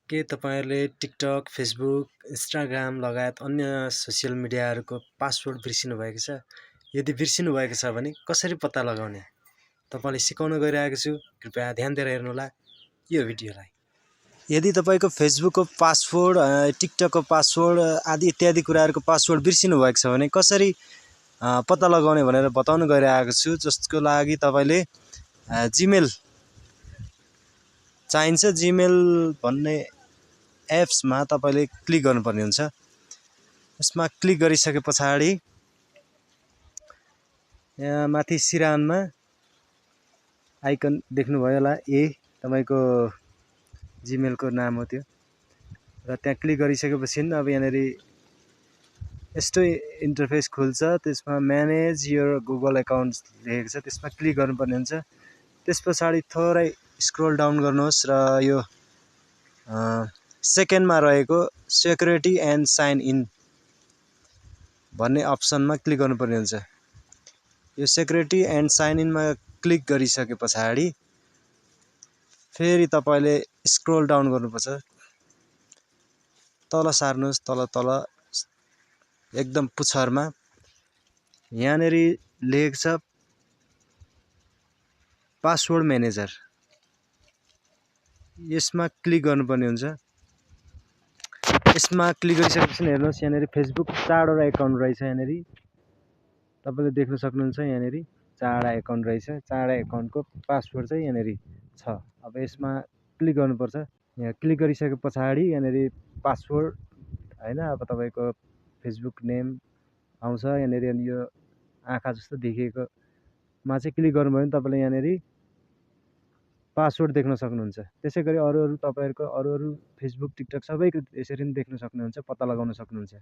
के तपाईहरुले TikTok, Facebook, Instagram लगायत अन्य सोसियल मिडियाहरूको पासवर्ड बिर्सिनु भएको छ? यदि बिर्सिनु भएको छ भने कसरी पत्ता लगाउने? तपाईलाई सिकाउन गइरहेको छु। कृपया ध्यान दिएर हेर्नुहोला यो भिडियोलाई। यदि तपाईको फेसबुकको पासवर्ड, टिकटकको पासवर्ड आदि इत्यादि कुराहरूको पासवर्ड बिर्सिनु भएको छ भने कसरी पत्ता लगाउने भनेर बताउन गइरहेको छु। जसको लागि तपाईले जीमेल चाहिन्छ। जीमेल भन्ने एप्समा तपाईले क्लिक गर्नुपर्ने हुन्छ। यसमा क्लिक गरिसके पछाडि यहाँ माथि सिरानमा आइकन देख्नुभयो होला, तपाईको जीमेलको नाम हो त्यो। र त्यहाँ क्लिक गरिसकेपछि अब यहाँनेरि यस्तो इन्टरफेस खुल्छ। त्यसमा म्यानेज योर गुगल एकाउन्ट लेखेको छ, त्यसमा क्लिक गर्नुपर्ने हुन्छ। त्यस पछाडि थोरै स्क्रोल डाउन गर्नुहोस् र यो सेकेन्डमा रहेको सेक्युरिटी एन्ड साइन इन भन्ने अप्सनमा क्लिक गर्नुपर्ने हुन्छ। यो सेक्युरिटी एन्ड साइन इनमा क्लिक गरिसके पछाडि फेरि तपाईले स्क्रोल डाउन गर्नुपर्छ। तल सार्नुहोस्, तल एकदम पुछरमा यहाँनेरि लेखेको छ पासवर्ड म्यानेजर। यसमा क्लिक गर्नुपर्ने हुन्छ। यसमा क्लिक गरिसकेपछि हेर्नुहोस् यहाँनेरि फेसबुक 4 वटा एकाउन्ट रहेछ। यहाँनेरि तपाईले देख्न सक्नुहुन्छ। यहाँनेरि 4 वटा एकाउन्ट रहेछ। 4 वटा एकाउन्टको पासवर्ड चाहिँ यहाँनेरि छ। अब यसमा क्लिक गर्नुपर्छ। यहाँ क्लिक गरिसके पछाडि यहाँनेरि पासवर्ड हैन, अब तपाईको फेसबुक नेम आउँछ। यहाँनेरि यो आँखा जस्तो देखिएको मा चाहिँ क्लिक गर्नुभयो भने तपाईले यहाँनेरि पासवर्ड देख्न सक्नुहुन्छ। त्यसैगरी अरु तपाईहरुको अरु फेसबुक, टिकटक सबैको यसरी नै देख्न सक्नुहुन्छ, पत्ता लगाउन सक्नुहुन्छ।